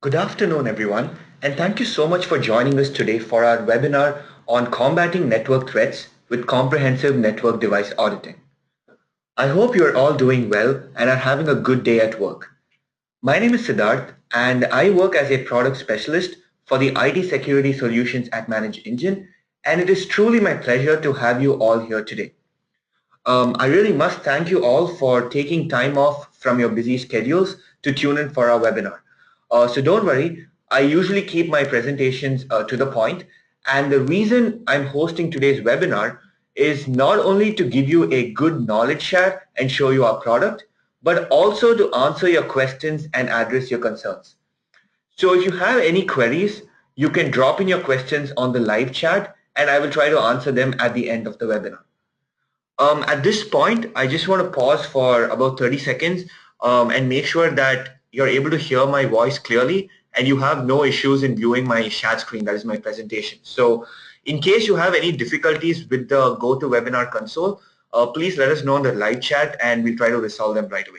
Good afternoon, everyone, and thank you so much for joining us today for our webinar on combating network threats with comprehensive network device auditing. I hope you are all doing well and are having a good day at work. My name is Siddharth, and I work as a product specialist for the IT security solutions at ManageEngine, and it is truly my pleasure to have you all here today. I really must thank you all for taking time off from your busy schedules to tune in for our webinar. So don't worry, I usually keep my presentations to the point, and the reason I'm hosting today's webinar is not only to give you a good knowledge share and show you our product, but also to answer your questions and address your concerns. So if you have any queries, you can drop in your questions on the live chat, and I will try to answer them at the end of the webinar. At this point, I just want to pause for about 30 seconds and make sure that you're able to hear my voice clearly and you have no issues in viewing my chat screen, that is my presentation. So in case you have any difficulties with the GoToWebinar console, please let us know in the live chat and we'll try to resolve them right away.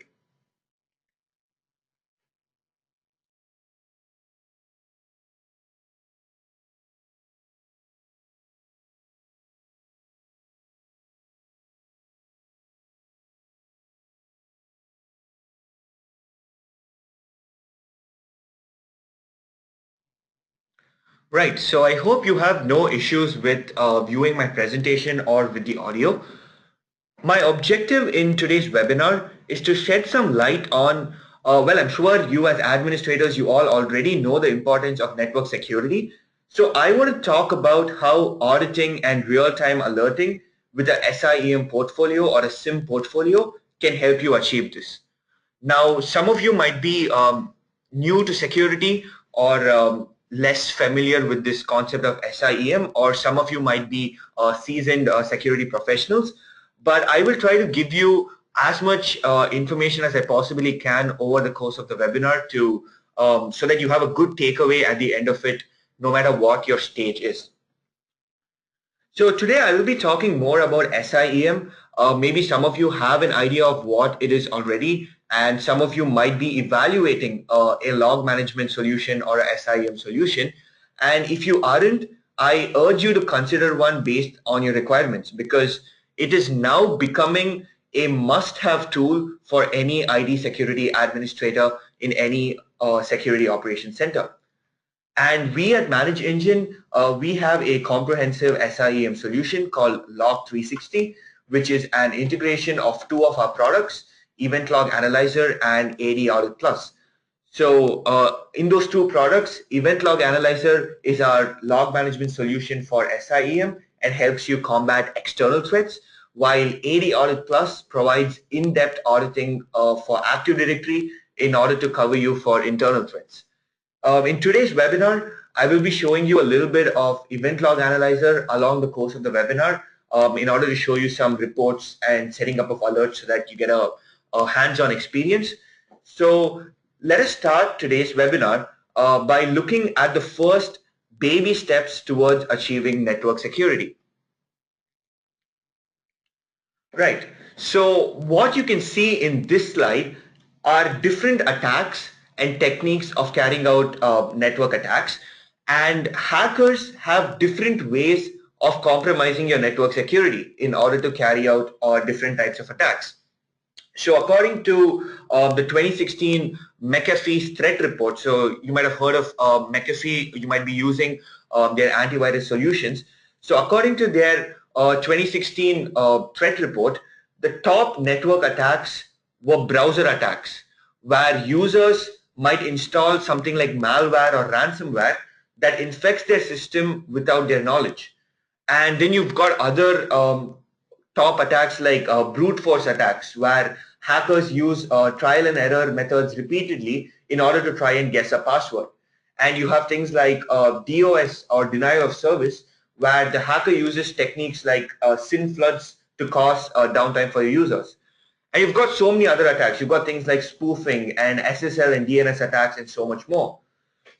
Right, so I hope you have no issues with viewing my presentation or with the audio. My objective in today's webinar is to shed some light on, well, I'm sure you as administrators, you all already know the importance of network security. So I want to talk about how auditing and real-time alerting with a SIEM portfolio or a SIEM portfolio can help you achieve this. Now, some of you might be new to security or less familiar with this concept of SIEM, or some of you might be seasoned security professionals. But I will try to give you as much information as I possibly can over the course of the webinar to so that you have a good takeaway at the end of it, no matter what your stage is. So today I will be talking more about SIEM. Maybe some of you have an idea of what it is already, and some of you might be evaluating a log management solution or a SIEM solution. And if you aren't, I urge you to consider one based on your requirements, because it is now becoming a must-have tool for any IT security administrator in any security operations center. And we at ManageEngine, we have a comprehensive SIEM solution called Log 360, which is an integration of two of our products, Event Log Analyzer and AD Audit Plus. So in those two products, Event Log Analyzer is our log management solution for SIEM and helps you combat external threats, while AD Audit Plus provides in-depth auditing for Active Directory in order to cover you for internal threats. In today's webinar, I will be showing you a little bit of Event Log Analyzer along the course of the webinar in order to show you some reports and setting up of alerts so that you get a hands-on experience. So let us start today's webinar by looking at the first baby steps towards achieving network security. Right. So what you can see in this slide are different attacks and techniques of carrying out network attacks, and hackers have different ways of compromising your network security in order to carry out different types of attacks. So according to the 2016 McAfee threat report, so you might have heard of McAfee, you might be using their antivirus solutions. So according to their 2016 threat report, the top network attacks were browser attacks, where users might install something like malware or ransomware that infects their system without their knowledge. And then you've got other top attacks like brute force attacks, where hackers use trial and error methods repeatedly in order to try and guess a password. And you have things like DOS or denial of service, where the hacker uses techniques like SYN floods to cause downtime for your users. And you've got so many other attacks. You've got things like spoofing and SSL and DNS attacks and so much more.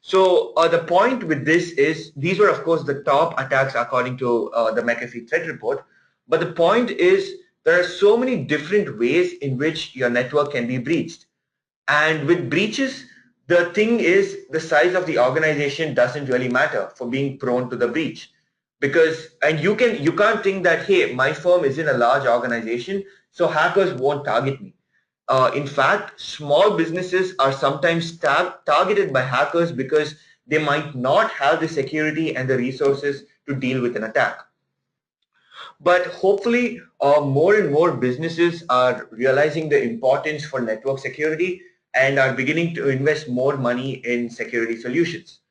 So the point with this is, these were of course the top attacks according to the McAfee threat report. But the point is, there are so many different ways in which your network can be breached. And with breaches, The thing is, the size of the organization doesn't really matter for being prone to the breach. Because, and you can't think that, hey, my firm is in a large organization, so hackers won't target me. In fact, small businesses are sometimes targeted by hackers because they might not have the security and the resources to deal with an attack. But hopefully, more and more businesses are realizing the importance for network security and are beginning to invest more money in security solutions.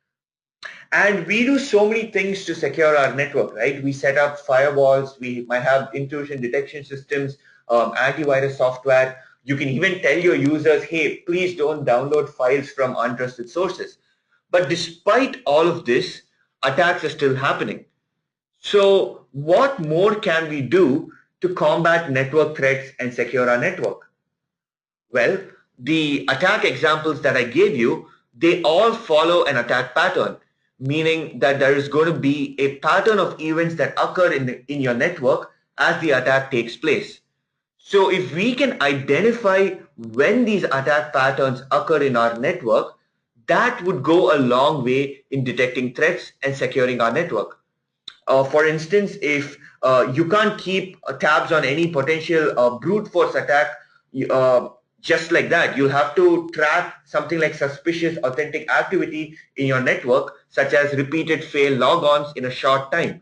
And we do so many things to secure our network, right? We set up firewalls, we might have intrusion detection systems, antivirus software. You can even tell your users, hey, please don't download files from untrusted sources. But despite all of this, attacks are still happening. So what more can we do to combat network threats and secure our network? Well, the attack examples that I gave you, they all follow an attack pattern, meaning that there is going to be a pattern of events that occur in your network as the attack takes place. So if we can identify when these attack patterns occur in our network, that would go a long way in detecting threats and securing our network. For instance, if you can't keep tabs on any potential brute force attack uh, just like that, you'll have to track something like suspicious authentic activity in your network, such as repeated failed logons in a short time.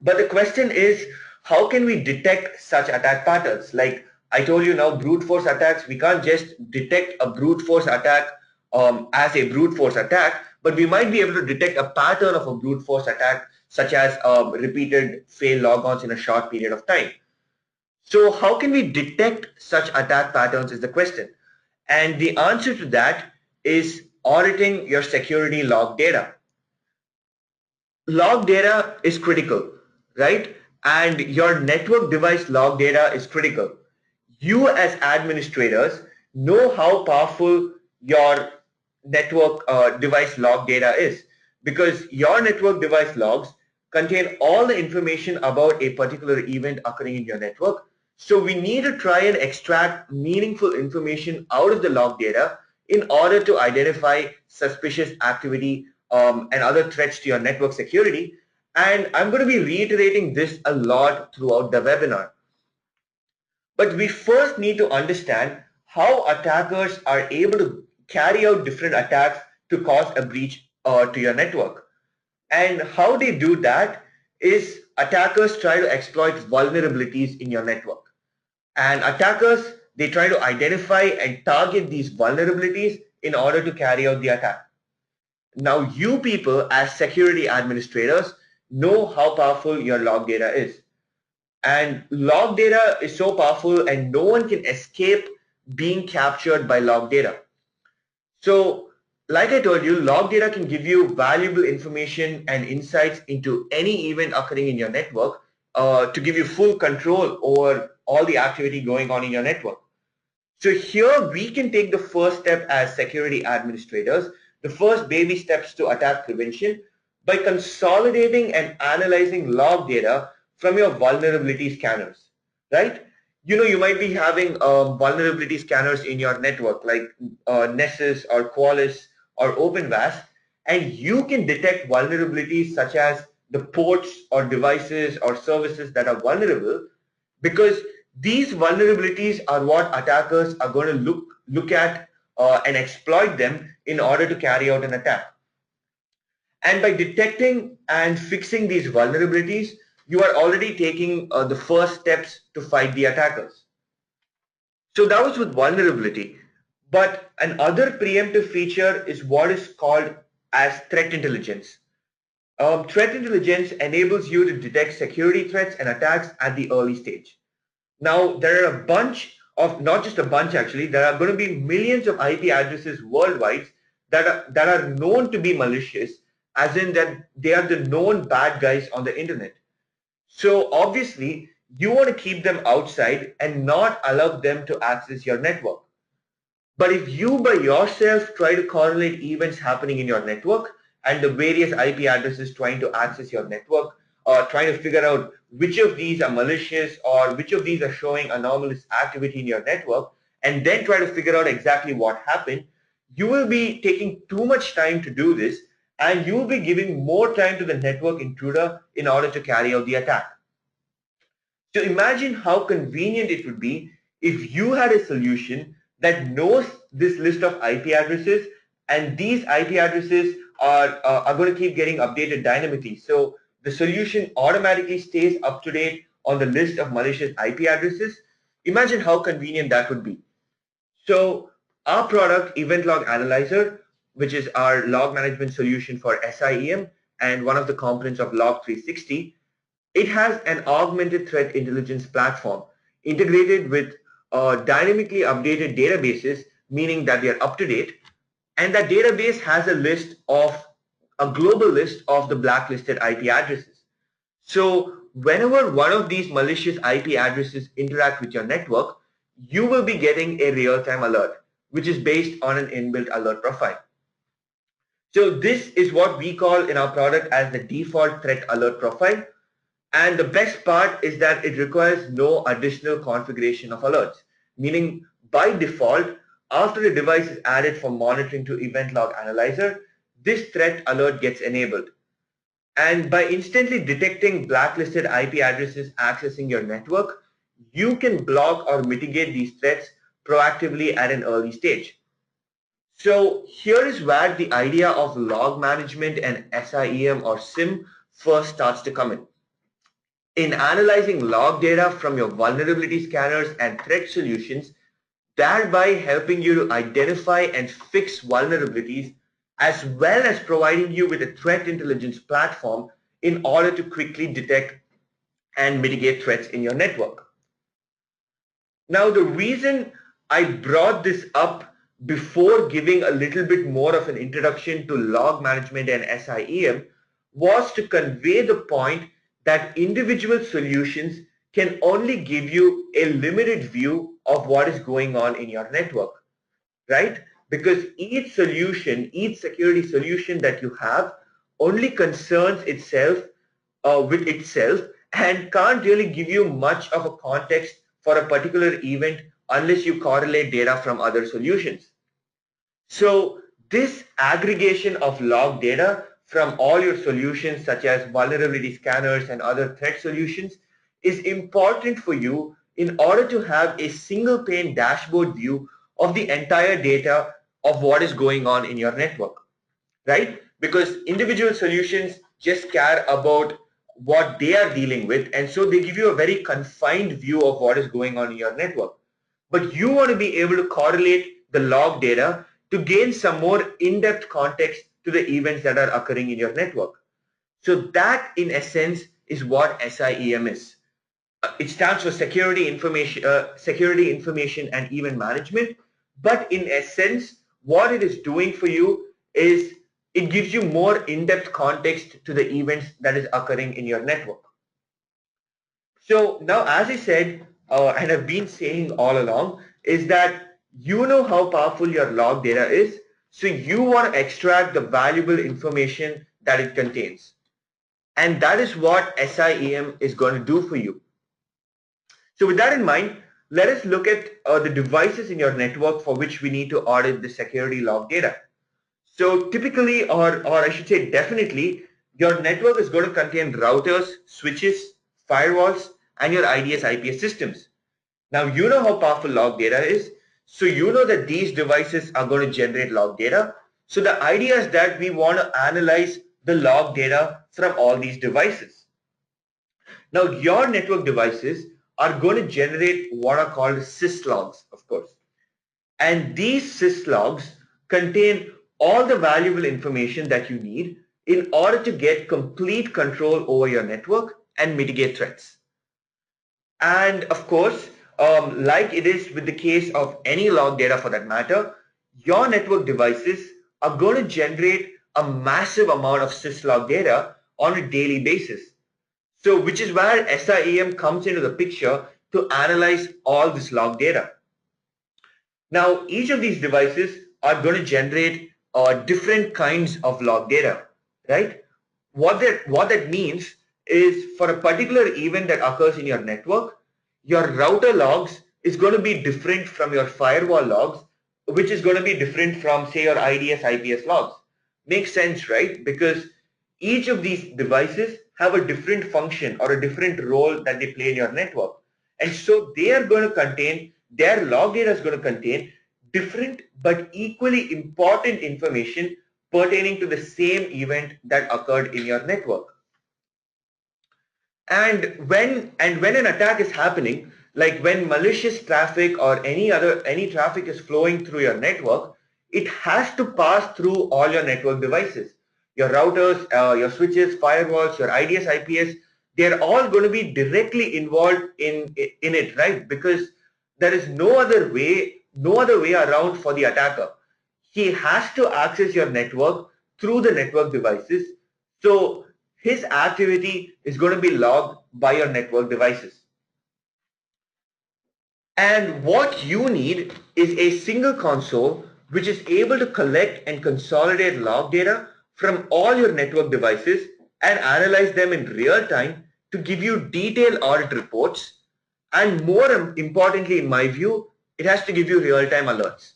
But the question is, how can we detect such attack patterns? Like I told you now, brute force attacks, we can't just detect a brute force attack as a brute force attack, but we might be able to detect a pattern of a brute force attack, such as repeated failed logons in a short period of time. So how can we detect such attack patterns is the question. And the answer to that is auditing your security log data. Log data is critical, right? And your network device log data is critical. You as administrators know how powerful your network device log data is, because your network device logs contain all the information about a particular event occurring in your network. So we need to try and extract meaningful information out of the log data in order to identify suspicious activity and other threats to your network security. And I'm going to be reiterating this a lot throughout the webinar. But we first need to understand how attackers are able to carry out different attacks to cause a breach to your network. And how they do that is attackers try to exploit vulnerabilities in your network. And attackers, they try to identify and target these vulnerabilities in order to carry out the attack. Now you people as security administrators know how powerful your log data is. And log data is so powerful and no one can escape being captured by log data. So like I told you, log data can give you valuable information and insights into any event occurring in your network to give you full control over all the activity going on in your network. So here we can take the first step as security administrators, the first baby steps to attack prevention by consolidating and analyzing log data from your vulnerability scanners, right? You know, you might be having vulnerability scanners in your network like Nessus or Qualys or OpenVAS, and you can detect vulnerabilities such as the ports or devices or services that are vulnerable, because these vulnerabilities are what attackers are going to look at and exploit them in order to carry out an attack. And by detecting and fixing these vulnerabilities, you are already taking the first steps to fight the attackers. So that was with vulnerability. But another preemptive feature is what is called as threat intelligence. Threat intelligence enables you to detect security threats and attacks at the early stage. Now, there are a bunch of, not just a bunch actually, there are going to be millions of IP addresses worldwide that are known to be malicious, as in that they are the known bad guys on the internet. So obviously, you want to keep them outside and not allow them to access your network. But if you by yourself try to correlate events happening in your network and the various IP addresses trying to access your network, or trying to figure out which of these are malicious or which of these are showing anomalous activity in your network, and then try to figure out exactly what happened, you will be taking too much time to do this, and you will be giving more time to the network intruder in order to carry out the attack. So imagine how convenient it would be if you had a solution that knows this list of IP addresses, and these IP addresses are going to keep getting updated dynamically. So the solution automatically stays up to date on the list of malicious IP addresses. Imagine how convenient that would be. So our product, Event Log Analyzer, which is our log management solution for SIEM and one of the components of Log 360, it has an augmented threat intelligence platform integrated with dynamically updated databases, meaning that they are up to date, and that database has a global list of the blacklisted IP addresses. So whenever one of these malicious IP addresses interact with your network, you will be getting a real-time alert, which is based on an inbuilt alert profile. So this is what we call in our product as the default threat alert profile. And the best part is that it requires no additional configuration of alerts, meaning by default, after a device is added for monitoring to Event Log Analyzer, this threat alert gets enabled. And by instantly detecting blacklisted IP addresses accessing your network, you can block or mitigate these threats proactively at an early stage. So here is where the idea of log management and SIEM or SIM first starts to come in. In analyzing log data from your vulnerability scanners and threat solutions, thereby helping you to identify and fix vulnerabilities, as well as providing you with a threat intelligence platform in order to quickly detect and mitigate threats in your network. Now, the reason I brought this up before giving a little bit more of an introduction to log management and SIEM was to convey the point that individual solutions can only give you a limited view of what is going on in your network, right? Because each solution, each security solution that you have only concerns itself with itself and can't really give you much of a context for a particular event unless you correlate data from other solutions. So this aggregation of log data from all your solutions such as vulnerability scanners and other threat solutions is important for you in order to have a single pane dashboard view of the entire data of what is going on in your network, right? Because individual solutions just care about what they are dealing with, and so they give you a very confined view of what is going on in your network. But you want to be able to correlate the log data to gain some more in-depth context to the events that are occurring in your network. So that, in essence, is what SIEM is. It stands for security information and event management. But in essence, what it is doing for you is it gives you more in-depth context to the events that is occurring in your network. So now, as I said, and I've been saying all along, is that you know how powerful your log data is, so you want to extract the valuable information that it contains. And that is what SIEM is going to do for you. So with that in mind, let us look at the devices in your network for which we need to audit the security log data. So typically, or I should say definitely, your network is going to contain routers, switches, firewalls, and your IDS IPS systems. Now you know how powerful log data is, so you know that these devices are going to generate log data. So the idea is that we want to analyze the log data from all these devices. Now your network devices are going to generate what are called syslogs, of course. And these syslogs contain all the valuable information that you need in order to get complete control over your network and mitigate threats. And of course, like it is with the case of any log data for that matter, your network devices are going to generate a massive amount of syslog data on a daily basis. So which is where SIEM comes into the picture to analyze all this log data. Now, each of these devices are going to generate different kinds of log data, right? What that means is for a particular event that occurs in your network, your router logs is going to be different from your firewall logs, which is going to be different from, say, your IDS, IPS logs. Makes sense, right? Because each of these devices have a different function or a different role that they play in your network. And so they are going to contain, their log data is going to contain different but equally important information pertaining to the same event that occurred in your network. And when an attack is happening, like when malicious traffic or any traffic is flowing through your network, it has to pass through all your network devices. Your routers, your switches, firewalls, your IDS, IPS, they're all going to be directly involved in it, right? Because there is no other way around for the attacker. He has to access your network through the network devices. So his activity is going to be logged by your network devices. And what you need is a single console which is able to collect and consolidate log data from all your network devices and analyze them in real time to give you detailed audit reports. And more importantly, in my view, it has to give you real-time alerts.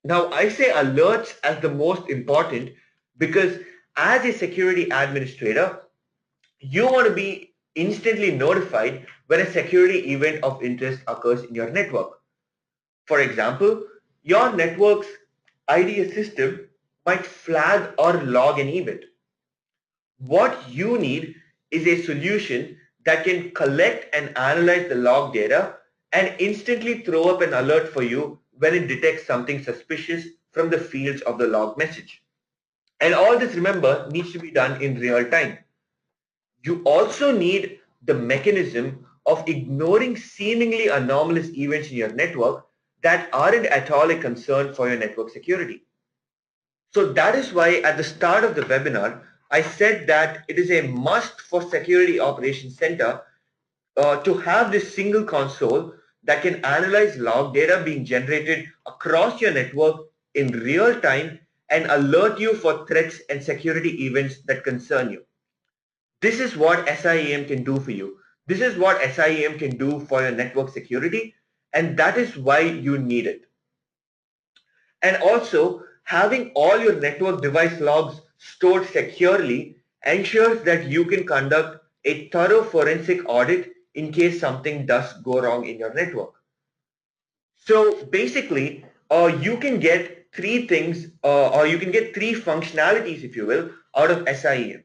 Now, I say alerts as the most important because as a security administrator, you want to be instantly notified when a security event of interest occurs in your network. For example, your network's IDS system might flag or log an event. What you need is a solution that can collect and analyze the log data and instantly throw up an alert for you when it detects something suspicious from the fields of the log message. And all this, remember, needs to be done in real time. You also need the mechanism of ignoring seemingly anomalous events in your network that aren't at all a concern for your network security. So that is why at the start of the webinar, I said that it is a must for Security Operations Center to have this single console that can analyze log data being generated across your network in real time and alert you for threats and security events that concern you. This is what SIEM can do for you. This is what SIEM can do for your network security, and that is why you need it. And also, having all your network device logs stored securely ensures that you can conduct a thorough forensic audit in case something does go wrong in your network. So basically, you can get three things, or you can get three functionalities, if you will, out of SIEM.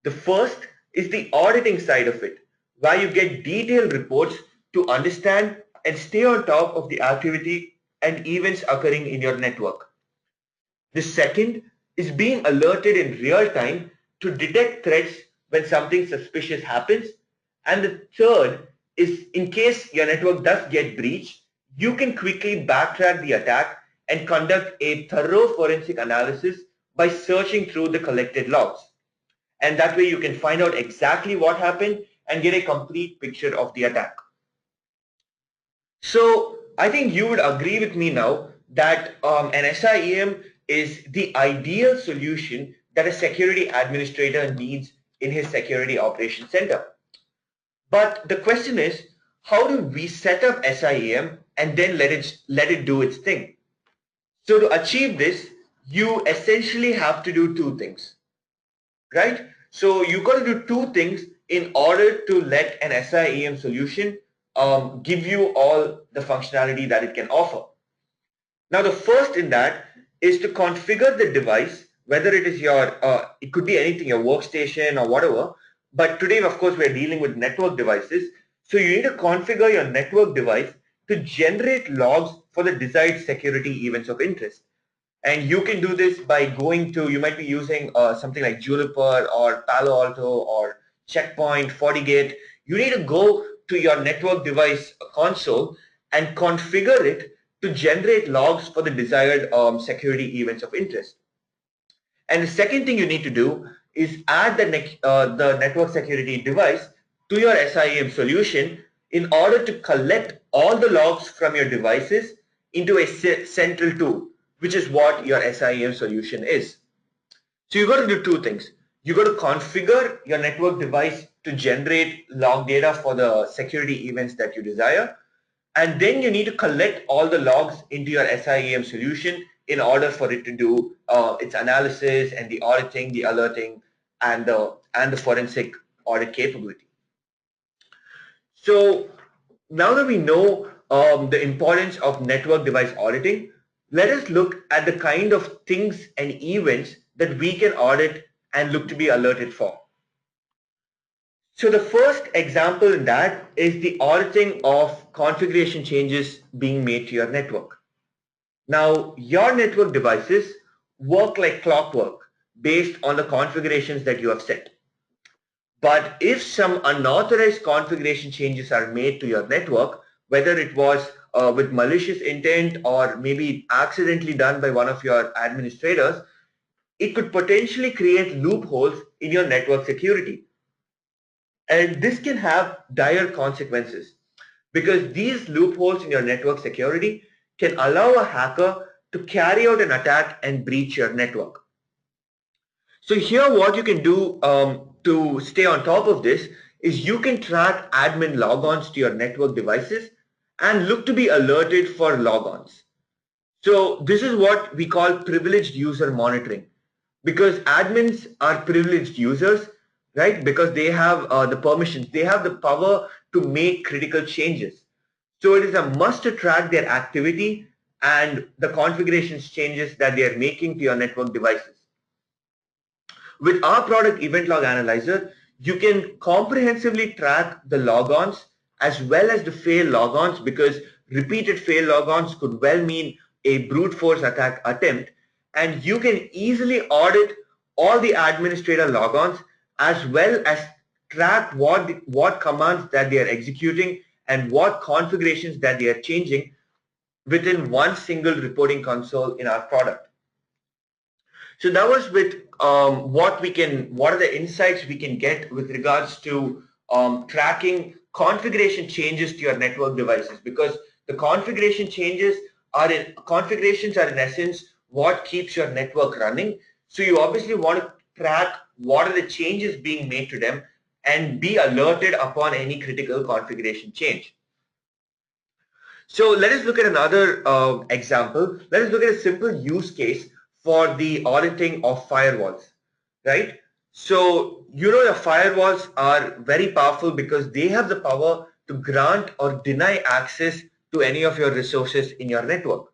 The first is the auditing side of it, where you get detailed reports to understand and stay on top of the activity and events occurring in your network. The second is being alerted in real time to detect threats when something suspicious happens. And the third is in case your network does get breached, you can quickly backtrack the attack and conduct a thorough forensic analysis by searching through the collected logs. And that way you can find out exactly what happened and get a complete picture of the attack. So I think you would agree with me now that an SIEM is the ideal solution that a security administrator needs in his security operations center. But the question is, how do we set up SIEM and then let it do its thing? So to achieve this, you essentially have to do two things, right? So you got to do two things in order to let an SIEM solution give you all the functionality that it can offer. Now the first in that is to configure the device, whether it is your, it could be anything, your workstation or whatever, but today of course we're dealing with network devices. So you need to configure your network device to generate logs for the desired security events of interest. And you can do this by going to, you might be using something like Juniper or Palo Alto or Checkpoint, FortiGate. You need to go to your network device console and configure it to generate logs for the desired security events of interest. And the second thing you need to do is add the network security device to your SIEM solution in order to collect all the logs from your devices into a central tool, which is what your SIEM solution is. So you've got to do two things. You've got to configure your network device to generate log data for the security events that you desire. And then you need to collect all the logs into your SIEM solution in order for it to do its analysis and the auditing, the alerting, and the forensic audit capability. So now that we know the importance of network device auditing, let us look at the kind of things and events that we can audit and look to be alerted for. So the first example in that is the auditing of configuration changes being made to your network. Now, your network devices work like clockwork based on the configurations that you have set. But if some unauthorized configuration changes are made to your network, whether it was with malicious intent or maybe accidentally done by one of your administrators, it could potentially create loopholes in your network security. And this can have dire consequences because these loopholes in your network security can allow a hacker to carry out an attack and breach your network. So here what you can do to stay on top of this is you can track admin logons to your network devices and look to be alerted for logons. So this is what we call privileged user monitoring, because admins are privileged users, right? Because they have the permissions, they have the power to make critical changes. So it is a must to track their activity and the configurations changes that they are making to your network devices. With our product Event Log Analyzer, you can comprehensively track the logons as well as the failed logons, because repeated failed logons could well mean a brute force attack attempt, and you can easily audit all the administrator logons as well as track what commands that they are executing and what configurations that they are changing within one single reporting console in our product. So that was with what are the insights we can get with regards to tracking configuration changes to your network devices, because the configurations are in essence what keeps your network running. So you obviously want to track what are the changes being made to them and be alerted upon any critical configuration change. So let us look at another example. Let us look at a simple use case for the auditing of firewalls, right? So you know the firewalls are very powerful because they have the power to grant or deny access to any of your resources in your network.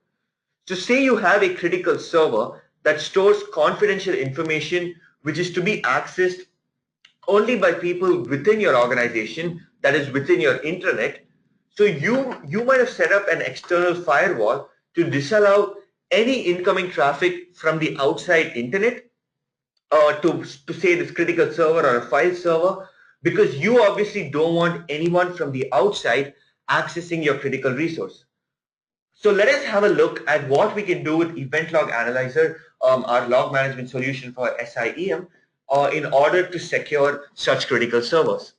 So say you have a critical server that stores confidential information which is to be accessed only by people within your organization, that is within your intranet. So you might have set up an external firewall to disallow any incoming traffic from the outside internet to say this critical server or a file server, because you obviously don't want anyone from the outside accessing your critical resource. So let us have a look at what we can do with Event Log Analyzer, our log management solution for SIEM, in order to secure such critical servers.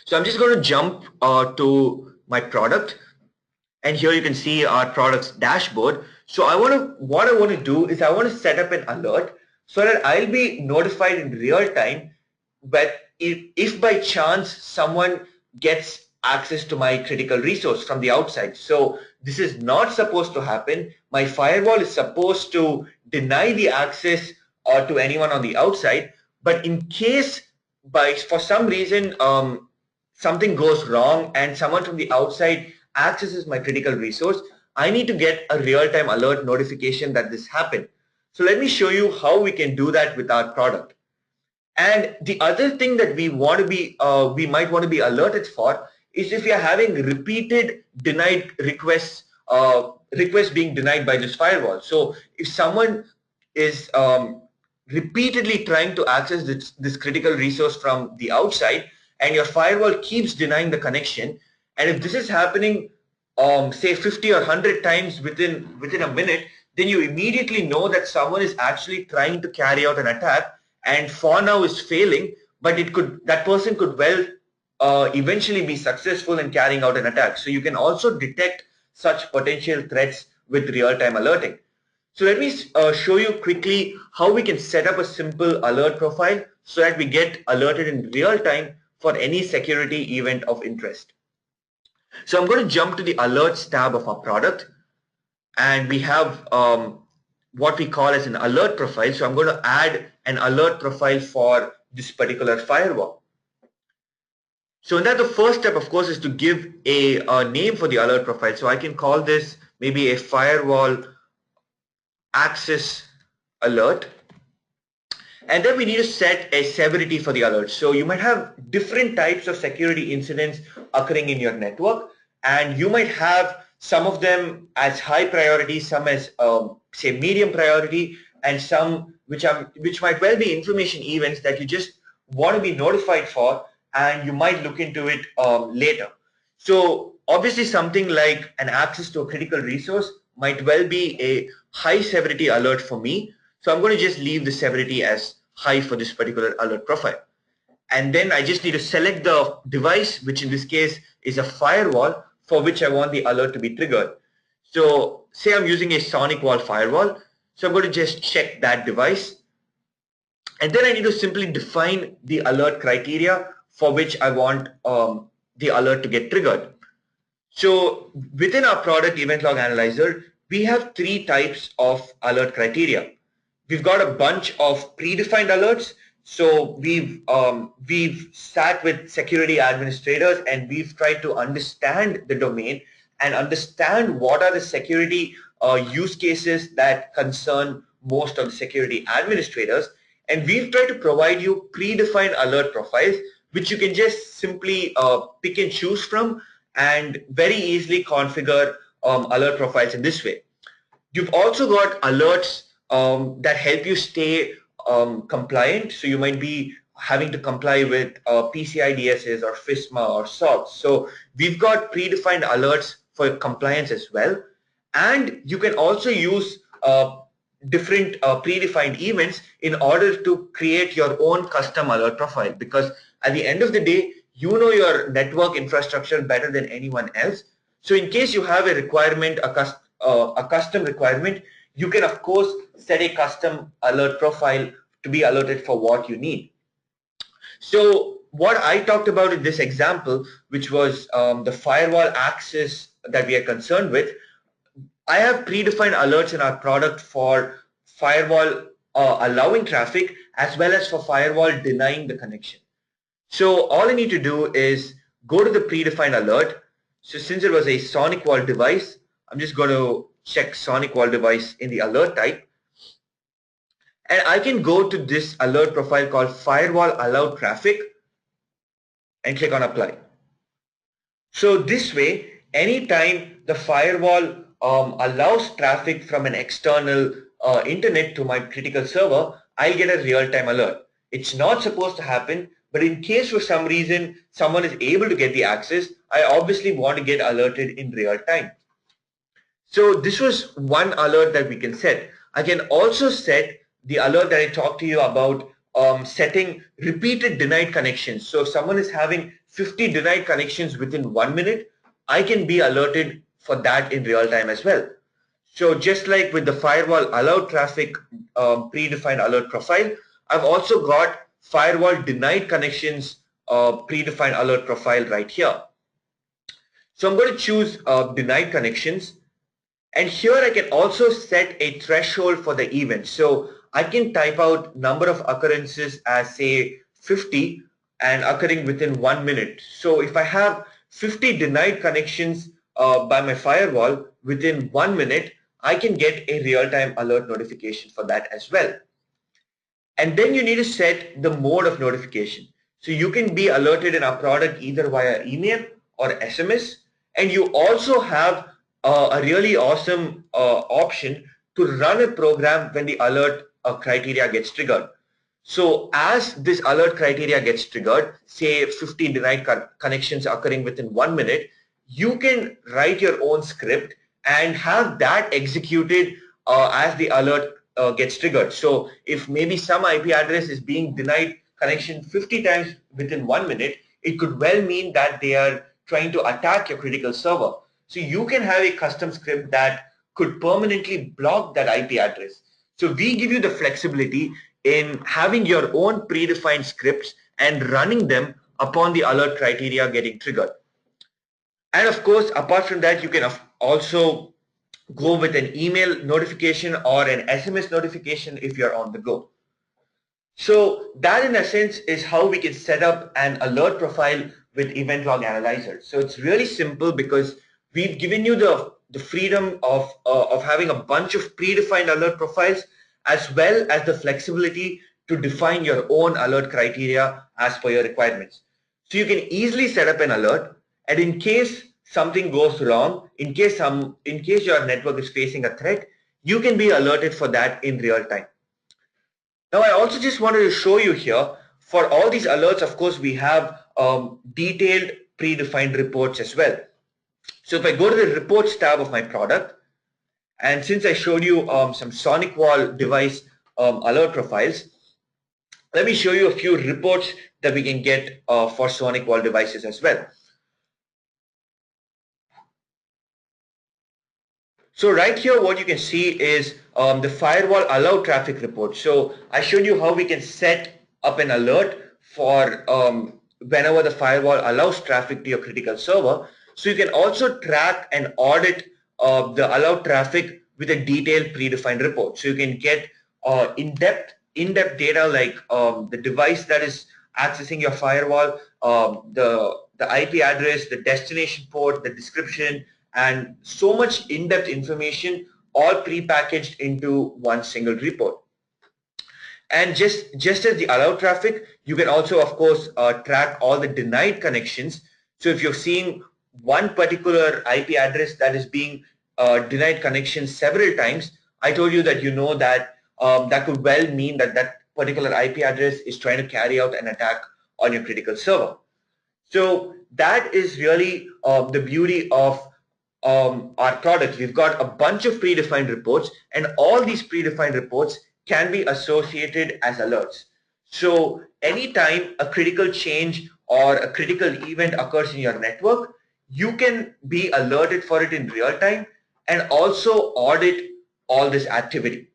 So I'm just going to jump to my product, and here you can see our product's dashboard. So what I want to do is I want to set up an alert so that I'll be notified in real time. But if by chance someone gets access to my critical resource from the outside, so this is not supposed to happen. My firewall is supposed to deny the access to anyone on the outside. But in case for some reason something goes wrong and someone from the outside accesses my critical resource, I need to get a real-time alert notification that this happened. So let me show you how we can do that with our product. And the other thing that we might want to be alerted for is if we are having repeated denied requests, requests being denied by this firewall. So if someone is repeatedly trying to access this critical resource from the outside, and your firewall keeps denying the connection, and if this is happening say 50 or 100 times within a minute, then you immediately know that someone is actually trying to carry out an attack, and for now is failing, but that person could well eventually be successful in carrying out an attack. So you can also detect such potential threats with real-time alerting. So let me show you quickly how we can set up a simple alert profile so that we get alerted in real time for any security event of interest. So I'm going to jump to the alerts tab of our product, and we have what we call as an alert profile. So I'm going to add an alert profile for this particular firewall. So in that, the first step, of course, is to give a name for the alert profile. So I can call this maybe a firewall access alert. And then we need to set a severity for the alert. So you might have different types of security incidents occurring in your network, and you might have some of them as high priority, some as say medium priority, and some which might well be information events that you just want to be notified for, and you might look into it later. So obviously something like an access to a critical resource might well be a high severity alert for me. So I'm going to just leave the severity as high for this particular alert profile. And then I just need to select the device, which in this case is a firewall, for which I want the alert to be triggered. So say I'm using a sonic wall firewall. So I'm going to just check that device. And then I need to simply define the alert criteria for which I want the alert to get triggered. So within our product event log analyzer, we have three types of alert criteria. We've got a bunch of predefined alerts. So we've sat with security administrators and we've tried to understand the domain and understand what are the security use cases that concern most of the security administrators. And we've tried to provide you predefined alert profiles, which you can just simply pick and choose from and very easily configure alert profiles in this way. You've also got alerts that help you stay compliant. So you might be having to comply with PCI DSS or FISMA or SOX. So we've got predefined alerts for compliance as well. And you can also use different predefined events in order to create your own custom alert profile, because at the end of the day, you know your network infrastructure better than anyone else. So in case you have a requirement, a custom requirement, you can of course set a custom alert profile to be alerted for what you need. So what I talked about in this example, which was the firewall access that we are concerned with, I have predefined alerts in our product for firewall allowing traffic as well as for firewall denying the connection. So all I need to do is go to the predefined alert. So since it was a sonic wall device, I'm just going to check sonic wall device in the alert type. And I can go to this alert profile called firewall allow traffic and click on apply. So this way, anytime the firewall allows traffic from an external internet to my critical server, I'll get a real-time alert. It's not supposed to happen, but in case for some reason someone is able to get the access, I obviously want to get alerted in real time. So this was one alert that we can set. I can also set the alert that I talked to you about, setting repeated denied connections. So if someone is having 50 denied connections within 1 minute, I can be alerted for that in real time as well. So just like with the firewall allow traffic predefined alert profile, I've also got firewall denied connections predefined alert profile right here. So I'm going to choose denied connections. And here I can also set a threshold for the event. So I can type out number of occurrences as say 50 and occurring within 1 minute. So if I have 50 denied connections by my firewall within 1 minute, I can get a real-time alert notification for that as well. And then you need to set the mode of notification. So you can be alerted in our product either via email or SMS. And you also have a really awesome option to run a program when the alert criteria gets triggered. So as this alert criteria gets triggered, say 50 denied connections occurring within 1 minute, you can write your own script and have that executed as the alert gets triggered. So if maybe some IP address is being denied connection 50 times within 1 minute, it could well mean that they are trying to attack your critical server. So you can have a custom script that could permanently block that IP address. So we give you the flexibility in having your own predefined scripts and running them upon the alert criteria getting triggered. And of course, apart from that, you can also go with an email notification or an SMS notification if you're on the go. So that in a sense is how we can set up an alert profile with event log analyzer. So it's really simple because we've given you the freedom of having a bunch of predefined alert profiles as well as the flexibility to define your own alert criteria as per your requirements. So you can easily set up an alert, and in case something goes wrong, in case your network is facing a threat, you can be alerted for that in real time. Now, I also just wanted to show you here, for all these alerts, of course, we have detailed predefined reports as well. So if I go to the reports tab of my product, and since I showed you some Sonic Wall device alert profiles, let me show you a few reports that we can get for Sonic Wall devices as well. So right here, what you can see is the firewall allow traffic report. So I showed you how we can set up an alert for whenever the firewall allows traffic to your critical server. So you can also track and audit the allowed traffic with a detailed predefined report. So you can get in-depth data like the device that is accessing your firewall, the IP address, the destination port, the description, and so much in-depth information all pre-packaged into one single report. And just as the allowed traffic, you can also, of course, track all the denied connections. So if you're seeing one particular IP address that is being denied connection several times, I told you that you know that that could well mean that that particular IP address is trying to carry out an attack on your critical server. So that is really the beauty of our product. We've got a bunch of predefined reports, and all these predefined reports can be associated as alerts. So anytime a critical change or a critical event occurs in your network, you can be alerted for it in real time and also audit all this activity.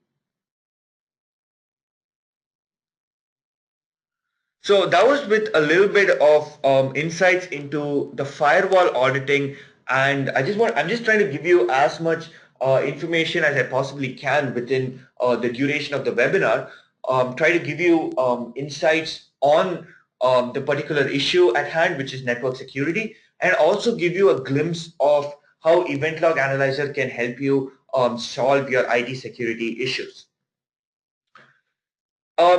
So that was with a little bit of insights into the firewall auditing, and I'm just trying to give you as much information as I possibly can within the duration of the webinar. Try to give you insights on the particular issue at hand, which is network security, and also give you a glimpse of how Event Log Analyzer can help you solve your IT security issues.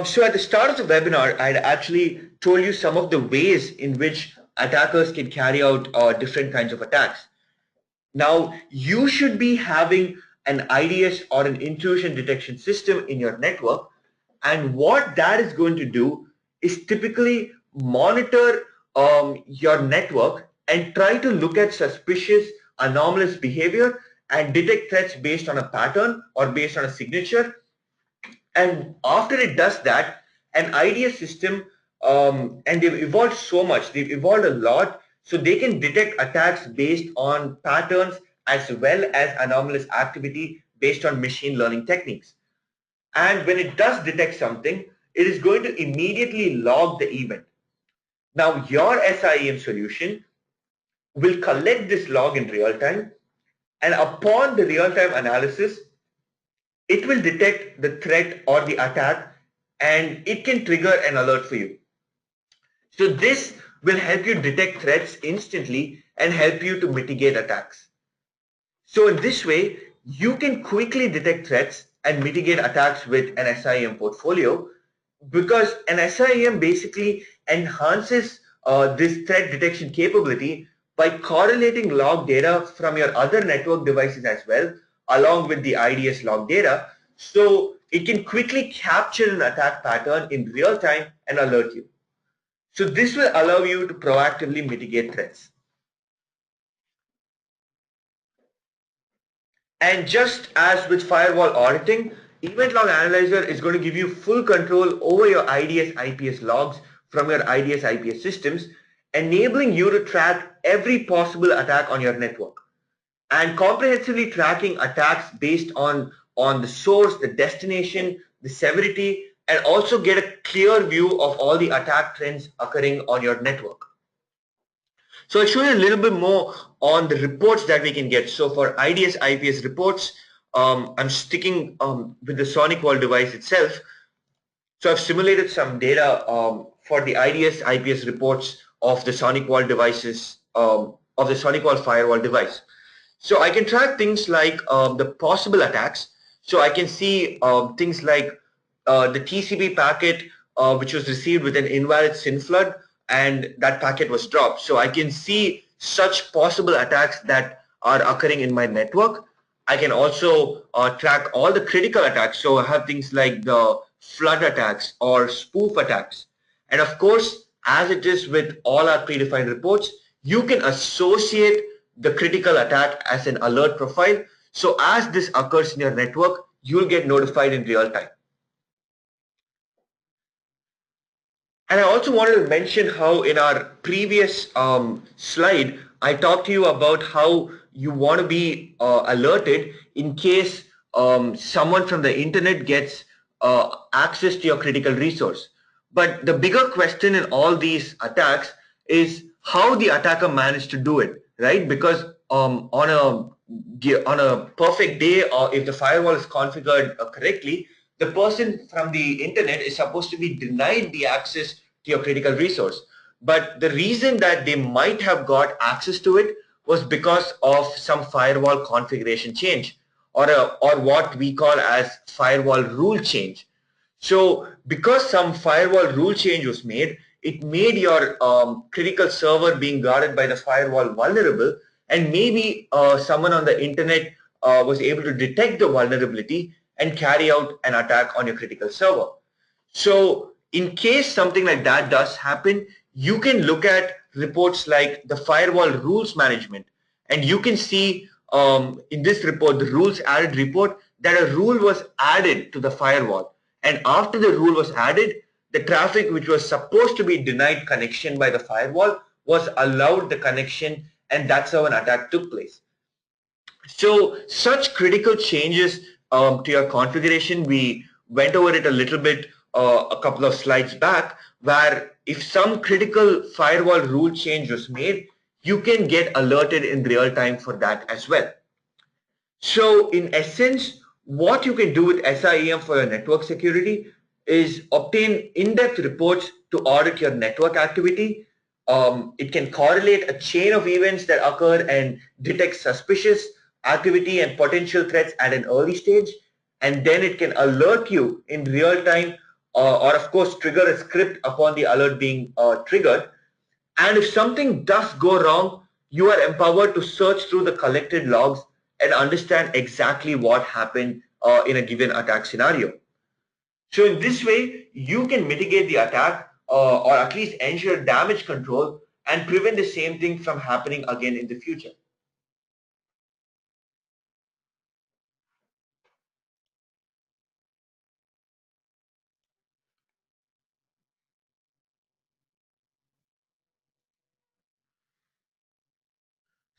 So at the start of the webinar, I'd actually told you some of the ways in which attackers can carry out different kinds of attacks. Now, you should be having an IDS or an intrusion detection system in your network, and what that is going to do is typically monitor your network and try to look at suspicious anomalous behavior and detect threats based on a pattern or based on a signature. And after it does that, an IDS system, and they've evolved so much, they've evolved a lot, so they can detect attacks based on patterns as well as anomalous activity based on machine learning techniques. And when it does detect something, it is going to immediately log the event. Now, your SIEM solution will collect this log in real time, and upon the real-time analysis, it will detect the threat or the attack, and it can trigger an alert for you. So this will help you detect threats instantly and help you to mitigate attacks. So in this way, you can quickly detect threats and mitigate attacks with an SIEM portfolio, because an SIEM basically enhances this threat detection capability by correlating log data from your other network devices as well, along with the IDS log data, so it can quickly capture an attack pattern in real time and alert you. So this will allow you to proactively mitigate threats. And just as with firewall auditing, Event Log Analyzer is going to give you full control over your IDS IPS logs from your IDS IPS systems, enabling you to track every possible attack on your network and comprehensively tracking attacks based on the source, the destination, the severity, and also get a clear view of all the attack trends occurring on your network. So I'll show you a little bit more on the reports that we can get. So for IDS IPS reports, I'm sticking with the Sonic Wall device itself. So I've simulated some data for the IDS IPS reports of the Sonic Wall devices, of the Sonic Wall firewall device. So I can track things like the possible attacks. So I can see things like the TCP packet which was received with an invalid SYN flood, and that packet was dropped. So I can see such possible attacks that are occurring in my network. I can also track all the critical attacks. So I have things like the flood attacks or spoof attacks. And of course, as it is with all our predefined reports, you can associate the critical attack as an alert profile. So as this occurs in your network, you'll get notified in real time. And I also wanted to mention how in our previous slide, I talked to you about how you want to be alerted in case someone from the internet gets access to your critical resource. But the bigger question in all these attacks is how the attacker managed to do it, right? Because on a perfect day, or if the firewall is configured correctly, the person from the internet is supposed to be denied the access to your critical resource. But the reason that they might have got access to it was because of some firewall configuration change, or what we call as firewall rule change. So because some firewall rule change was made, it made your critical server being guarded by the firewall vulnerable, and maybe someone on the internet was able to detect the vulnerability and carry out an attack on your critical server. So in case something like that does happen, you can look at reports like the firewall rules management, and you can see in this report, the rules added report, that a rule was added to the firewall. And after the rule was added, the traffic which was supposed to be denied connection by the firewall was allowed the connection, and that's how an attack took place. So such critical changes to your configuration, we went over it a little bit a couple of slides back, where if some critical firewall rule change was made, you can get alerted in real time for that as well. So in essence, what you can do with SIEM for your network security is obtain in-depth reports to audit your network activity. It can correlate a chain of events that occur and detect suspicious activity and potential threats at an early stage. And then it can alert you in real time, or of course trigger a script upon the alert being triggered. And if something does go wrong, you are empowered to search through the collected logs and understand exactly what happened in a given attack scenario. So in this way, you can mitigate the attack or at least ensure damage control and prevent the same thing from happening again in the future.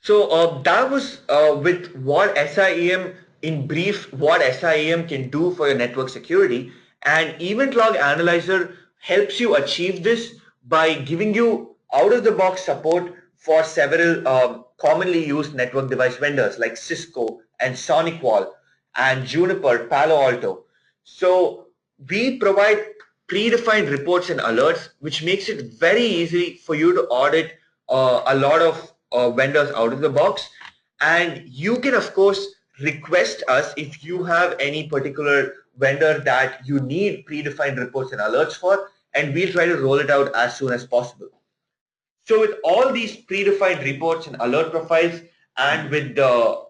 So that was with what SIEM, in brief, what SIEM can do for your network security. And Event Log Analyzer helps you achieve this by giving you out-of-the-box support for several commonly used network device vendors like Cisco and SonicWall and Juniper, Palo Alto. So we provide predefined reports and alerts, which makes it very easy for you to audit a lot of vendors out of the box. And you can, of course, request us if you have any particular vendor that you need predefined reports and alerts for, and we'll try to roll it out as soon as possible. So with all these predefined reports and alert profiles, and with the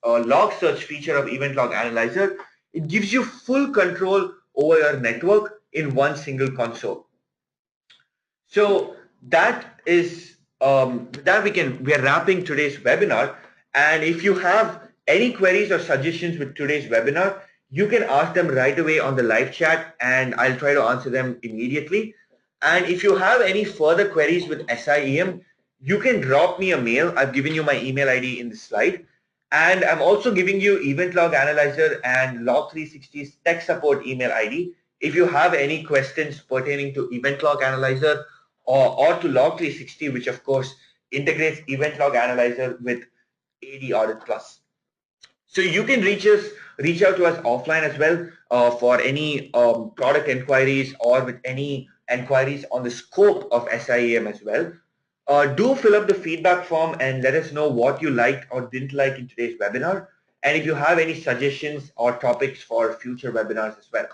log search feature of Event Log Analyzer, it gives you full control over your network in one single console. So that is that we are wrapping today's webinar. And if you have any queries or suggestions with today's webinar, you can ask them right away on the live chat, and I'll try to answer them immediately. And if you have any further queries with SIEM, you can drop me a mail. I've given you my email ID in the slide. And I'm also giving you Event Log Analyzer and Log360's tech support email ID. If you have any questions pertaining to Event Log Analyzer or to Log360, which of course integrates event log analyzer with AD Audit Plus. So you can reach out to us offline as well for any product inquiries or with any inquiries on the scope of SIEM as well. Do fill up the feedback form and let us know what you liked or didn't like in today's webinar. And if you have any suggestions or topics for future webinars as well.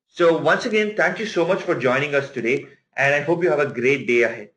So once again, thank you so much for joining us today, and I hope you have a great day ahead.